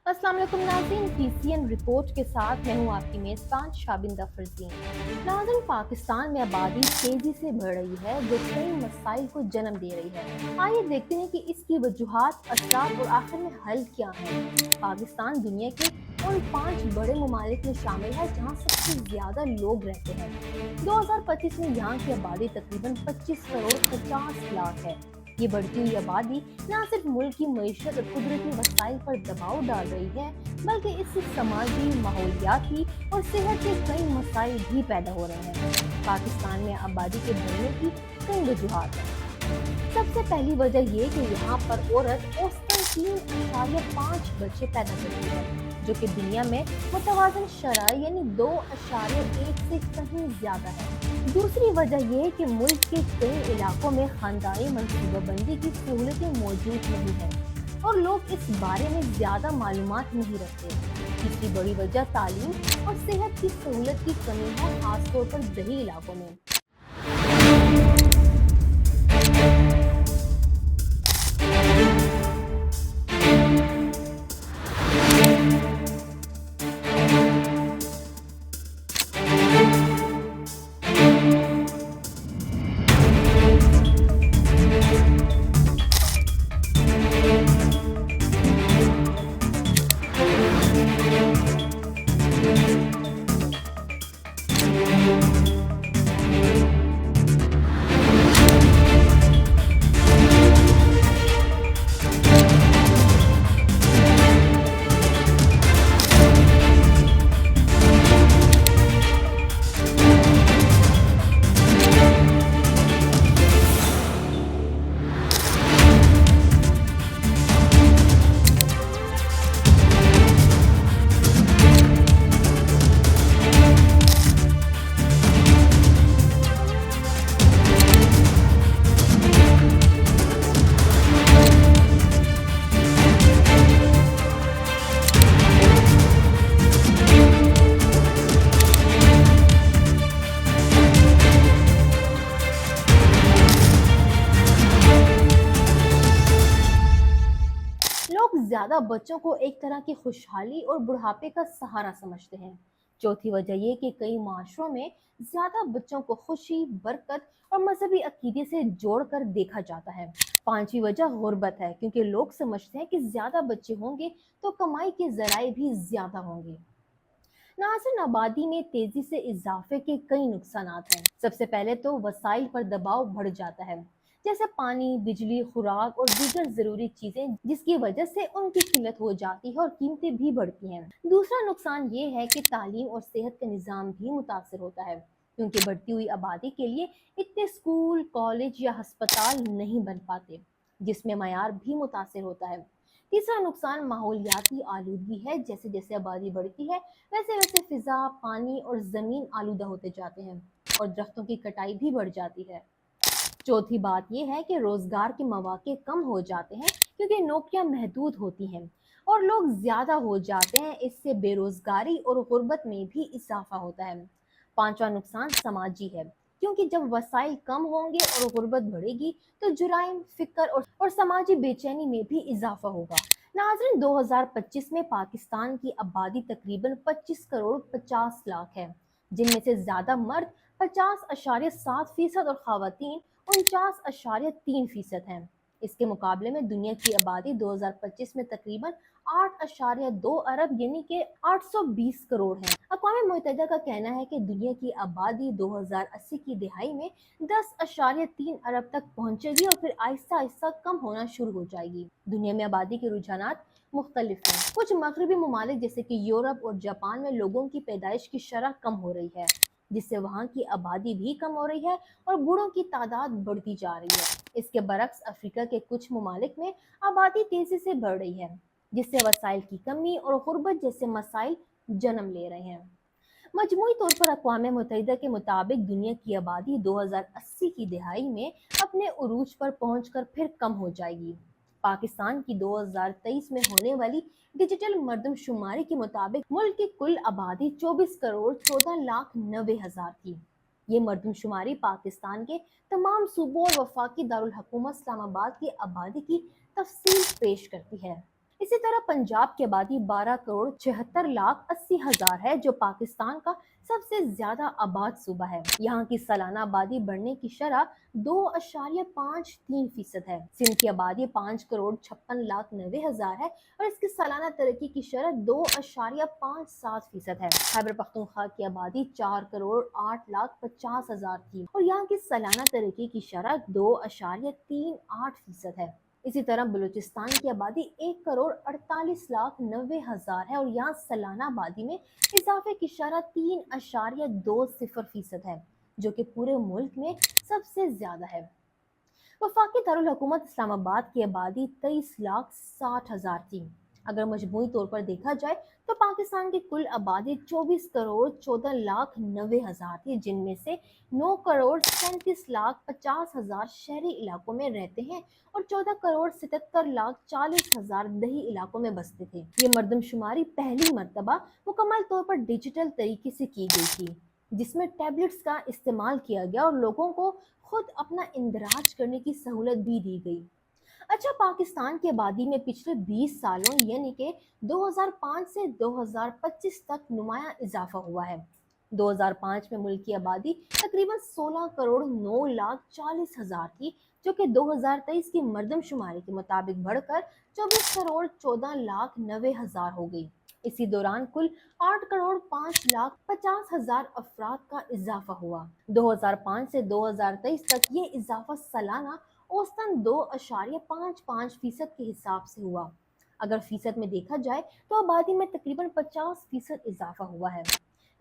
अस्सलाम वालेकुम नाज़रीन, PCN रिपोर्ट के साथ मैं हूँ आपकी मेज़बान शाबिंदा फरजीन। नाज़रीन, पाकिस्तान में आबादी तेज़ी से बढ़ रही है जो कई मसाइल को जन्म दे रही है। आइए देखते हैं कि इसकी वजूहात, असरात और आखिर में हल क्या हैं। पाकिस्तान दुनिया के उन 5 बड़े ममालिक में शामिल है जहाँ सबसे ज़्यादा लोग रहते हैं। 2025 में यहाँ की आबादी तकरीबन 25 करोड़ 50 लाख है। ये बढ़ती हुई आबादी न सिर्फ मुल्क की मईशत और कुदरती वसाइल पर दबाव डाल रही है, बल्कि इससे समाजी, माहौलियाती और सेहत के कई मसाइल भी पैदा हो रहे हैं। पाकिस्तान में आबादी के बढ़ने की कई वजूहात हैं। सबसे पहली वजह ये कि यहाँ पर औरत औसतन 3.5 बच्चे पैदा करती है, जो कि दुनिया में मुतवाज़न शरह यानी 2.1 से कहीं ज्यादा है। दूसरी वजह यह है कि मुल्क के कई इलाकों में खानदानी मनसूबाबंदी की सहूलतें मौजूद नहीं है और लोग इस बारे में ज्यादा मालूमात नहीं रखते। तीसरी बड़ी वजह तालीम और सेहत की सहूलत की कमी है, खासतौर पर देही इलाकों में। लोग ज्यादा बच्चों को एक तरह की खुशहाली और बुढ़ापे का सहारा समझते हैं। चौथी वजह ये कि कई माशरों में ज्यादा बच्चों को खुशी, बरकत और मजहबी अकीदे से जोड़कर देखा जाता है। पांचवी वजह गुर्बत है, क्योंकि लोग समझते हैं कि ज्यादा बच्चे होंगे तो कमाई के जराए भी ज्यादा होंगे। नाज़रीन, आबादी में तेजी से इजाफे के कई नुकसानात हैं। सबसे पहले तो वसाइल पर दबाव बढ़ जाता है, जैसे पानी, बिजली, खुराक और दीगर जरूरी चीजें, जिसकी वजह से उनकी किल्लत हो जाती है और कीमतें भी बढ़ती हैं। दूसरा नुकसान ये है कि तालीम और सेहत का निज़ाम भी मुतासर होता है, क्योंकि बढ़ती हुई आबादी के लिए इतने स्कूल, कॉलेज या अस्पताल नहीं बन पाते, जिसमें मयार भी मुतासर होता है। तीसरा नुकसान माहौलियाती आलूदगी है। जैसे जैसे आबादी बढ़ती है, वैसे वैसे फिजा, पानी और जमीन आलूदा होते जाते हैं और दरख्तों की कटाई भी बढ़ जाती है। चौथी बात यह है कि रोजगार के मौके कम हो जाते हैं, क्योंकि नौकरियां महदूद होती हैं और लोग ज्यादा हो जाते हैं। इससे बेरोजगारी और गुर्बत में भी इजाफा होता है। पांचवा नुकसान समाजी है, क्योंकि जब वसाइल कम होंगे और गुर्बत बढ़ेगी तो जुराइम, फिक्र और समाजी बेचैनी में भी इजाफा होगा। नाज़रीन, 2025 में पाकिस्तान की आबादी तकरीबन 25 करोड़ 50 लाख है, जिनमें से ज्यादा मर्द 50.7% और खवातीन 49.3% हैं। इसके मुकाबले में दुनिया की आबादी 2025 में तकरीबन 8.2 अरब यानी कि 820 करोड़ है। अक़वाम मुत्तहिदा का कहना है कि दुनिया की आबादी 2080 की दिहाई में 10.3 अरब तक पहुंचेगी और फिर आहिस्ता आहिस्ता कम होना शुरू हो जाएगी। दुनिया में आबादी के रुझानात मुख्तलिफ हैं। कुछ मगरबी ममालिक जैसे कि यूरोप और जापान में लोगों की पैदाइश की शरह कम हो रही है, जिससे वहाँ की आबादी भी कम हो रही है और बूढ़ों की तादाद बढ़ती जा रही है। इसके बरक्स अफ्रीका के कुछ ममालिक में आबादी तेजी से बढ़ रही है, जिससे वसाइल की कमी और गुर्बत जैसे मसाइल जन्म ले रहे हैं। मजमूई तौर पर अक़वाम मुत्तहिदा के मुताबिक दुनिया की आबादी 2080 की दिहाई में अपने उरूज पर पहुंचकर फिर कम हो जाएगी। पाकिस्तान की 2023 में होने वाली डिजिटल मर्दमशुमारी के मुताबिक मुल्क की कुल आबादी 24 करोड़ 14 लाख 90 हजार थी। ये मर्दमशुमारी पाकिस्तान के तमाम सूबों और वफाकी दारुल हुकूमत इस्लामाबाद की आबादी की तफसील पेश करती है। इसी तरह पंजाब की आबादी 12 करोड़ 76 लाख 80 हजार है, जो पाकिस्तान का सबसे ज्यादा आबाद सूबा है। यहाँ की सालाना आबादी बढ़ने की शरह 2.53% है। सिंध की आबादी 5 करोड़ 56 लाख 90 हजार है और इसकी सालाना तरक्की की शरह 2.57% है। खैबर पख्तूनख्वा की आबादी 4 करोड़ 8 लाख 50 हजार थी और यहाँ की सालाना तरक्की की शरह 2.38% है। इसी तरह बलूचिस्तान की आबादी 1 करोड़ 48 लाख 90 हजार है और यहाँ सालाना आबादी में इजाफे की शरह 3.20% है, जो कि पूरे मुल्क में सबसे ज्यादा है। वफाकी दारुल हुकूमत इस्लामाबाद की आबादी 23 लाख 60 हजार थी। अगर मजमूई तौर पर देखा जाए तो पाकिस्तान की कुल आबादी 24 करोड़ 14 लाख 90 हजार थी, जिनमें से 9 करोड़ 37 लाख 50 हजार शहरी इलाकों में रहते हैं और 14 करोड़ 77 लाख 40 हजार दही इलाकों में बसते थे। ये मर्दमशुमारी पहली मर्तबा मुकम्मल तौर पर डिजिटल तरीके से की गई थी, जिसमें टैबलेट्स का इस्तेमाल किया गया और लोगों को खुद अपना इंदराज करने की सहूलत भी दी गई। अच्छा, पाकिस्तान की आबादी में पिछले 20 सालों यानी कि 2005 से 2025 तक नुमाया इजाफा हुआ है। 2005 में मुल्क की आबादी तकरीबन 16 करोड़ 9 लाख 40 हजार थी, जो कि 2023 की मर्दमशुमारी के मुताबिक बढ़कर 24 करोड़ 14 लाख 90 हजार हो गई। इसी दौरान कुल 8 करोड़ 5 लाख 50 हजार अफराद का इजाफा हुआ। 2005 से 2023 तक ये इजाफा सालाना औसतन 2.55% के हिसाब से हुआ। अगर फीसद में देखा जाए तो आबादी में तकरीबन 50% इजाफा हुआ है।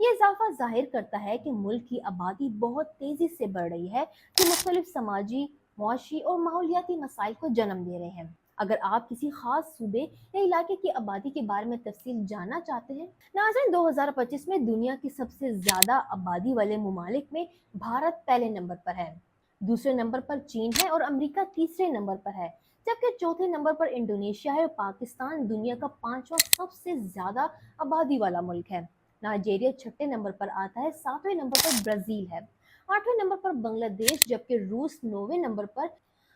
ये इजाफा जाहिर करता है कि मुल्क की आबादी बहुत तेजी से बढ़ रही है, जो मुख्तलिफ समाजी, मुआशी और माहौलियाती मसाइल को जन्म दे रहे हैं। अगर आप किसी खास सूबे या इलाके की आबादी के बारे में तफसील जानना चाहते हैं, नाज़रीन, 2025 में दुनिया की सबसे ज्यादा आबादी वाले मुमालिक में भारत पहले नंबर पर है, दूसरे नंबर पर चीन है और अमेरिका तीसरे नंबर पर है, जबकि चौथे नंबर पर इंडोनेशिया है और पाकिस्तान दुनिया का 5वां सबसे ज्यादा आबादी वाला मुल्क है। नाइजीरिया छठे नंबर पर आता है, 7वें नंबर पर ब्राजील है, 8वें नंबर पर बांग्लादेश, जबकि रूस 9वें नंबर पर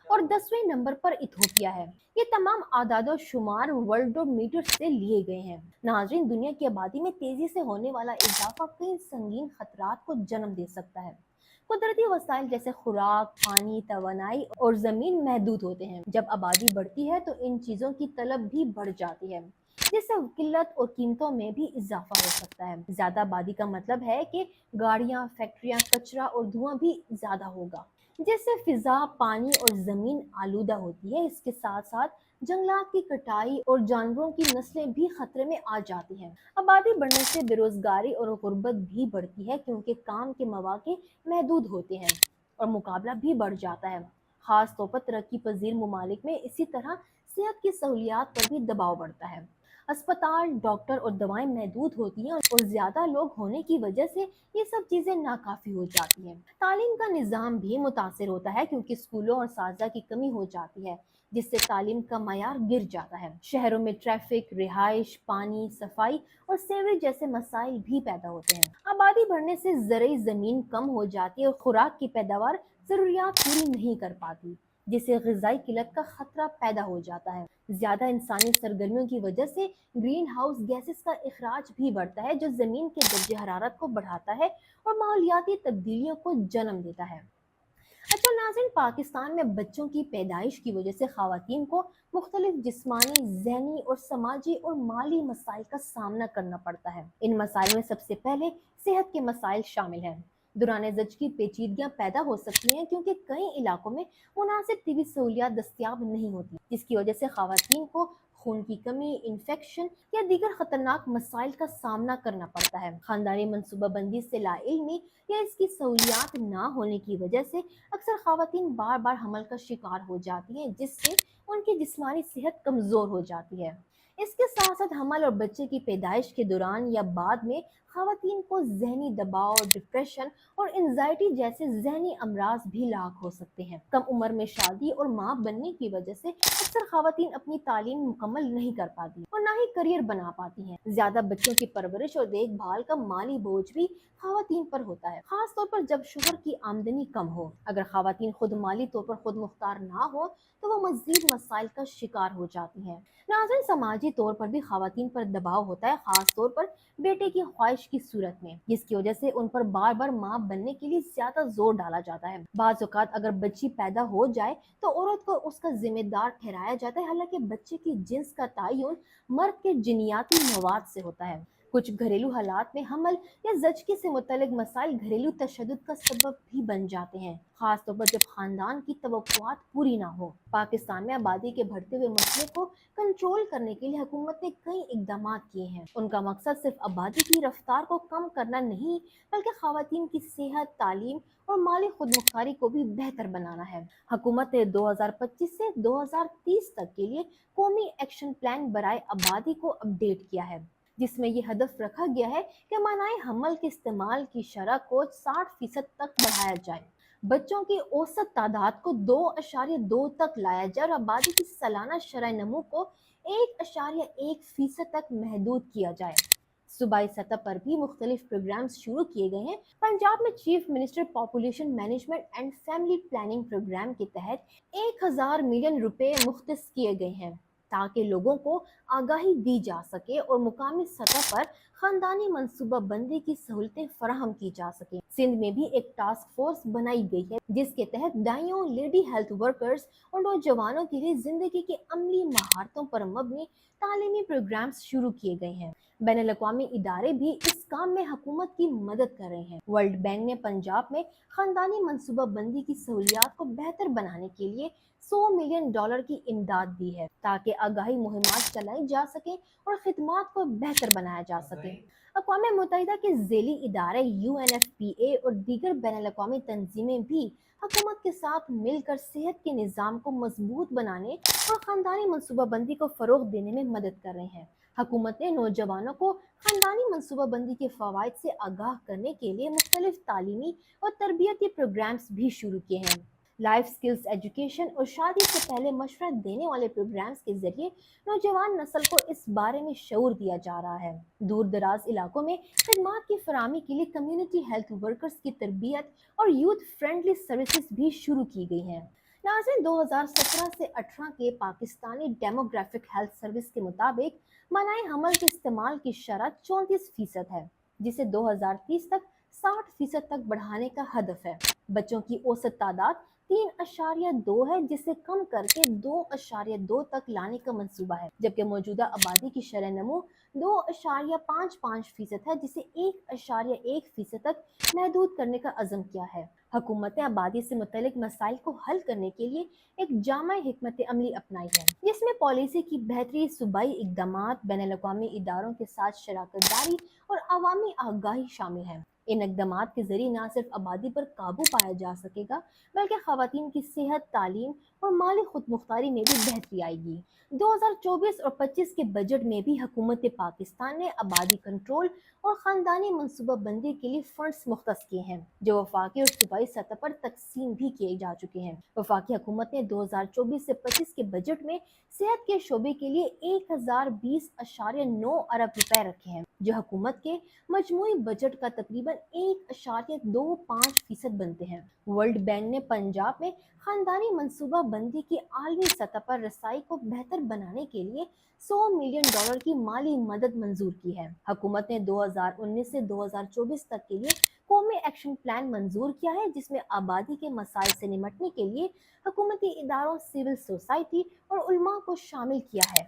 और 10वें नंबर पर इथोपिया है। ये तमाम आदाद शुमार वर्ल्डोमीटर से लिए गए हैं। नाज़रीन, दुनिया की आबादी में तेजी से होने वाला इजाफा कई संगीन खतरात को जन्म दे सकता है। कुदरती वसाइल जैसे खुराक, पानी, तवानाई और जमीन महदूद होते हैं। जब आबादी बढ़ती है तो इन चीजों की तलब भी बढ़ जाती है, जिससे किल्लत और कीमतों में भी इजाफा हो सकता है। ज्यादा आबादी का मतलब है कि गाड़ियां, फैक्ट्रियां, कचरा और धुआं भी ज्यादा होगा, जिससे फिजा, पानी और जमीन आलूदा होती है। इसके साथ साथ जंगलात की कटाई और जानवरों की नस्लें भी खतरे में आ जाती हैं। आबादी बढ़ने से बेरोजगारी और गुर्बत भी बढ़ती है, क्योंकि काम के मौके महदूद होते हैं और मुकाबला भी बढ़ जाता है। खास तौर पर तरक्की पजीर ममालिक में इसी तरह सेहत की सहूलियात पर भी दबाव बढ़ता है। अस्पताल, डॉक्टर और दवाएं महदूद होती हैं और ज्यादा लोग होने की वजह से ये सब चीजें नाकाफी हो जाती हैं। तालीम का निज़ाम भी मुतासिर होता है, क्योंकि स्कूलों और साजा की कमी हो जाती है, जिससे तालीम का मयार गिर जाता है। शहरों में ट्रैफिक, रिहाइश, पानी, सफाई और सीवरेज जैसे मसाइल भी पैदा होते हैं। आबादी बढ़ने से ज़रई ज़मीन कम हो जाती है और खुराक की पैदावार ज़रूरियात पूरी नहीं कर पाती, जिससे ग़िज़ाई किल्लत का खतरा पैदा हो जाता है। ज्यादा इंसानी सरगर्मियों की वजह से ग्रीन हाउस गैसेस का इखराज भी बढ़ता है, जो जमीन के दर्जे हरारत को बढ़ाता है और माहौलियाती तब्दीलियों को जन्म देता है। अच्छा नाज़रीन, पाकिस्तान में बच्चों की पैदाइश की वजह से ख़वातीन को मुख्तलिफ जिस्मानी, ज़हनी और समाजी और माली मसाइल का सामना करना पड़ता है। इन मसाइल में सबसे पहले सेहत के मसाइल शामिल हैं। दौरान ज़च की पेचीदगियाँ पैदा हो सकती हैं, क्योंकि कई इलाकों में मुनासिब तिबी सहूलियात दस्तियाब नहीं होती, जिसकी वजह से ख़वातीन को खून की कमी, इन्फेक्शन या दीगर खतरनाक मसाइल का सामना करना पड़ता है। खानदानी मनसूबाबंदी से लाइल्मी या इसकी सहूलियात ना होने की वजह से अक्सर ख़वातीन बार बार हमल का शिकार हो जाती हैं, जिससे उनकी जिस्मानी सेहत कमज़ोर हो जाती है। اس کے ساتھ ساتھ حمل اور بچے کی پیدائش کے دوران یا بعد میں خواتین کو ذہنی دباؤ، ڈپریشن اور انزائٹی جیسے ذہنی امراض بھی لاحق ہو سکتے ہیں۔ کم عمر میں شادی اور ماں بننے کی وجہ سے اکثر خواتین اپنی تعلیم مکمل نہیں کر پاتی اور نہ ہی کریئر بنا پاتی ہیں۔ زیادہ بچوں کی پرورش اور دیکھ بھال کا مالی بوجھ بھی خواتین پر ہوتا ہے، خاص طور پر جب شوہر کی آمدنی کم ہو۔ اگر خواتین خود مالی طور پر خود مختار نہ ہو تو وہ مزید مسائل کا شکار ہو جاتی ہیں۔ ناظرین، سماجی طور پر بھی خواتین پر دباؤ ہوتا ہے، خاص طور پر بیٹے کی خواہش کی صورت میں، جس کی وجہ سے ان پر بار بار ماں بننے کے لیے زیادہ زور ڈالا جاتا ہے۔ بعض اوقات اگر بچی پیدا ہو جائے تو عورت کو اس کا ذمہ دار ٹھہرایا جاتا ہے، حالانکہ بچے کی جنس کا تعین مرد کے جنیاتی مواد سے ہوتا ہے۔ کچھ گھریلو حالات میں حمل یا زچگی سے متعلق مسائل گھریلو تشدد کا سبب بھی بن جاتے ہیں، خاص طور پر جب خاندان کی توقعات پوری نہ ہو۔ پاکستان میں آبادی کے بڑھتے ہوئے مسئلے کو کنٹرول کرنے کے لیے حکومت نے کئی اقدامات کیے ہیں۔ ان کا مقصد صرف آبادی کی رفتار کو کم کرنا نہیں، بلکہ خواتین کی صحت، تعلیم اور مالی خود مختاری کو بھی بہتر بنانا ہے۔ حکومت نے 2025 سے 2030 تک کے لیے قومی ایکشن پلان برائے آبادی کو اپ ڈیٹ کیا ہے، جس میں یہ ہدف رکھا گیا ہے کہ مانع حمل کے استعمال کی شرح کو 60% تک بڑھایا جائے، بچوں کی اوسط تعداد کو 2.2 تک لایا جائے اور آبادی کی سالانہ شرح نمو کو 1.1% تک محدود کیا جائے۔ صوبائی سطح پر بھی مختلف پروگرامز شروع کیے گئے ہیں۔ پنجاب میں chief minister population management and family planning program کے تحت 1000 ملین روپے مختص کیے گئے ہیں تاکہ لوگوں کو آگاہی دی جا سکے اور مقامی سطح پر خاندانی منصوبہ بندی کی سہولتیں فراہم کی جا سکیں۔ سندھ میں بھی ایک ٹاسک فورس بنائی گئی ہے جس کے تحت دائیوں، لیڈی ہیلتھ ورکرز اور نوجوانوں کے لیے زندگی کی عملی مہارتوں پر مبنی تعلیمی پروگرامز شروع کیے گئے ہیں۔ بین الاقوامی ادارے بھی اس کام میں حکومت کی مدد کر رہے ہیں۔ ورلڈ بینک نے پنجاب میں خاندانی منصوبہ بندی کی سہولیات کو بہتر بنانے کے لیے $100 ملین کی امداد دی ہے تاکہ آگاہی مہمات چلائی جا سکیں اور خدمات کو بہتر بنایا جا سکے۔ اقوام متحدہ کے ذیلی ادارے UNFPA اور دیگر بین الاقوامی تنظیمیں بھی حکومت کے ساتھ مل کر صحت کے نظام کو مضبوط بنانے اور خاندانی منصوبہ بندی کو فروغ دینے میں مدد کر رہے ہیں۔ حکومت نے نوجوانوں کو خاندانی منصوبہ بندی کے فوائد سے آگاہ کرنے کے لیے مختلف تعلیمی اور تربیتی پروگرامز بھی شروع کیے ہیں۔ لائف سکلز ایجوکیشن اور شادی سے پہلے مشورہ دینے والے پروگرامز کے ذریعے نوجوان نسل کو اس بارے میں شعور دیا جا رہا ہے۔ دور دراز علاقوں میں خدمات کی فراہمی کے لیے کمیونٹی ہیلتھ ورکرز کی تربیت اور یوتھ فرینڈلی سروسز بھی شروع کی گئی ہیں۔ ناظرین، 2017 سے 18 کے پاکستانی ڈیموگرافک ہیلتھ سروس کے مطابق منع حمل کے استعمال کی شرح 34% ہے، جسے 2030 تک 60% تک بڑھانے کا ہدف ہے۔ بچوں کی اوسط تعداد 3.2 ہے، جسے کم کر کے 2.2 تک لانے کا منصوبہ ہے، جبکہ موجودہ آبادی کی شرح نمو 2.55% ہے، جسے 1.1% تک محدود کرنے کا عزم کیا ہے۔ حکومت نے آبادی سے متعلق مسائل کو حل کرنے کے لیے ایک جامع حکمت عملی اپنائی ہے، جس میں پالیسی کی بہتری، صوبائی اقدامات، بین الاقوامی اداروں کے ساتھ شراکت داری اور عوامی آگاہی شامل ہیں۔ ان اقدامات کے ذریعے نہ صرف آبادی پر قابو پایا جا سکے گا، بلکہ خواتین کی صحت، تعلیم اور مالی خود مختاری میں بھی بہتری آئے گی۔ 2024 اور 25 کے بجٹ میں بھی حکومت پاکستان نے آبادی کنٹرول اور خاندانی منصوبہ بندی کے لیے فنڈز مختص کیے ہیں، جو وفاقی اور صوبائی سطح پر تقسیم بھی کیے جا چکے ہیں۔ وفاقی حکومت نے 2024 سے 25 کے بجٹ میں صحت کے شعبے کے لیے 1020.9 ارب روپے رکھے ہیں، جو حکومت کے مجموعی بجٹ کا تقریباً 1.25% بنتے ہیں۔ ورلڈ بینک نے پنجاب میں خاندانی منصوبہ بندی کی عالمی سطح پر رسائی کو بہتر بنانے کے لیے $100 ملین کی مالی مدد منظور کی ہے۔ حکومت نے 2019 سے 2024 تک کے لیے قومی ایکشن پلان منظور کیا ہے، جس میں آبادی کے مسائل سے نمٹنے کے لیے حکومتی اداروں، سول سوسائٹی اور علماء کو شامل کیا ہے۔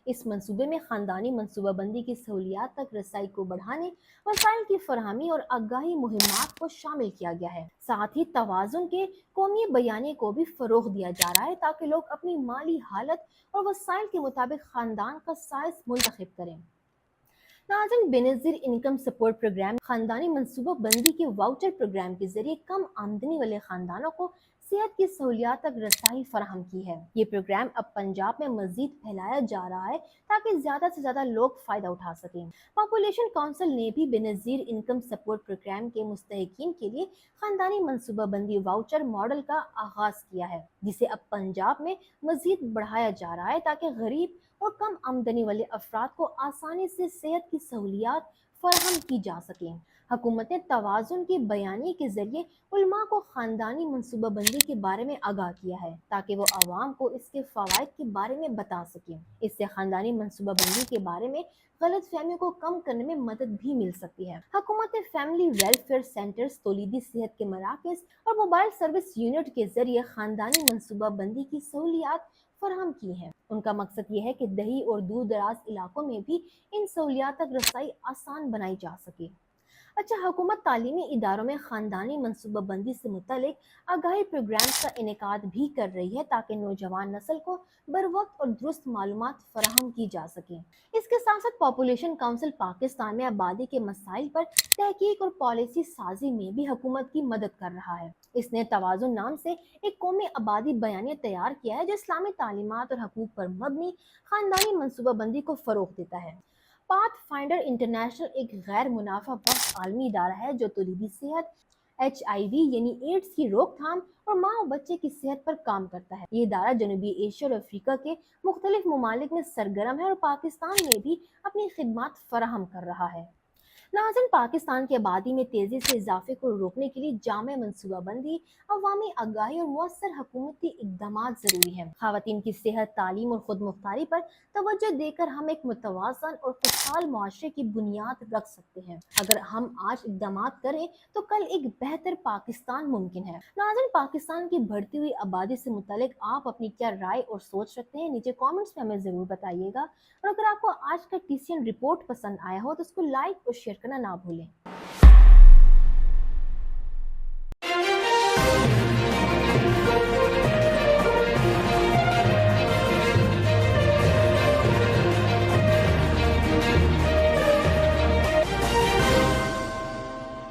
اس منصوبے میں خاندانی منصوبہ بندی کی سہولیات تک رسائی کو بڑھانے، وسائل کی فراہمی اور آگاہی مہمات کو شامل کیا گیا ہے۔ ساتھ ہی توازن کے قومی بیانے کو بھی فروغ دیا جا رہا ہے تاکہ لوگ اپنی مالی حالت اور وسائل کے مطابق خاندان کا سائز منتخب کریں۔ ناظرین، بینظیر انکم سپورٹ پروگرام خاندانی منصوبہ بندی کے واؤچر پروگرام کے ذریعے کم آمدنی والے خاندانوں کو صحت کی سہولیات تک رسائی فراہم کی ہے۔ یہ پروگرام اب پنجاب میں مزید پھیلایا جا رہا ہے تاکہ زیادہ سے زیادہ لوگ فائدہ اٹھا سکیں۔ پاپولیشن کونسل نے بھی بے نظیر انکم سپورٹ پروگرام کے مستحقین کے لیے خاندانی منصوبہ بندی واؤچر ماڈل کا آغاز کیا ہے، جسے اب پنجاب میں مزید بڑھایا جا رہا ہے تاکہ غریب اور کم آمدنی والے افراد کو آسانی سے صحت کی سہولیات فراہم کی جا سکیں۔ حکومت نے توازن کی بیانیے کے ذریعے علماء کو خاندانی منصوبہ بندی کے بارے میں آگاہ کیا ہے تاکہ وہ عوام کو اس کے فوائد کے بارے میں بتا سکیں۔ اس سے خاندانی منصوبہ بندی کے بارے میں غلط فہمیوں کو کم کرنے میں مدد بھی مل سکتی ہے۔ حکومت نے فیملی ویلفیئر سینٹرز، تولیدی صحت کے مراکز اور موبائل سروس یونٹ کے ذریعے خاندانی منصوبہ بندی کی سہولیات فراہم کی ہیں۔ ان کا مقصد یہ ہے کہ دیہی اور دور دراز علاقوں میں بھی ان سہولیات تک رسائی آسان بنائی جا سکے۔ اچھا، حکومت تعلیمی اداروں میں خاندانی منصوبہ بندی سے متعلق آگاہی پروگرامز کا انعقاد بھی کر رہی ہے تاکہ نوجوان نسل کو بروقت اور درست معلومات فراہم کی جا سکیں۔ اس کے ساتھ ساتھ پاپولیشن کونسل پاکستان میں آبادی کے مسائل پر تحقیق اور پالیسی سازی میں بھی حکومت کی مدد کر رہا ہے۔ اس نے توازن نام سے ایک قومی آبادی بیانیہ تیار کیا ہے جو اسلامی تعلیمات اور حقوق پر مبنی خاندانی منصوبہ بندی کو فروغ دیتا ہے۔ پاتھ فائنڈر انٹرنیشنل ایک غیر منافع بخش عالمی ادارہ ہے جو تولیدی صحت، HIV یعنی ایڈز کی روک تھام اور ماں اور بچے کی صحت پر کام کرتا ہے۔ یہ ادارہ جنوبی ایشیا اور افریقہ کے مختلف ممالک میں سرگرم ہے اور پاکستان میں بھی اپنی خدمات فراہم کر رہا ہے۔ ناظرین، پاکستان کی آبادی میں تیزی سے اضافے کو روکنے کے لیے جامع منصوبہ بندی، عوامی آگاہی اور مؤثر حکومتی اقدامات ضروری ہیں۔ خواتین کی صحت، تعلیم اور خود مختاری پر توجہ دے کر ہم ایک متوازن اور خوشحال معاشرے کی بنیاد رکھ سکتے ہیں۔ اگر ہم آج اقدامات کریں تو کل ایک بہتر پاکستان ممکن ہے۔ ناظرین، پاکستان کی بڑھتی ہوئی آبادی سے متعلق آپ اپنی کیا رائے اور سوچ رکھتے ہیں؟ نیچے کامنٹس میں ہمیں ضرور بتائیے گا، اور اگر آپ کو آج کا TCN رپورٹ پسند آیا ہو تو اس کو لائک اور شیئر کرنا نہ بھولیں۔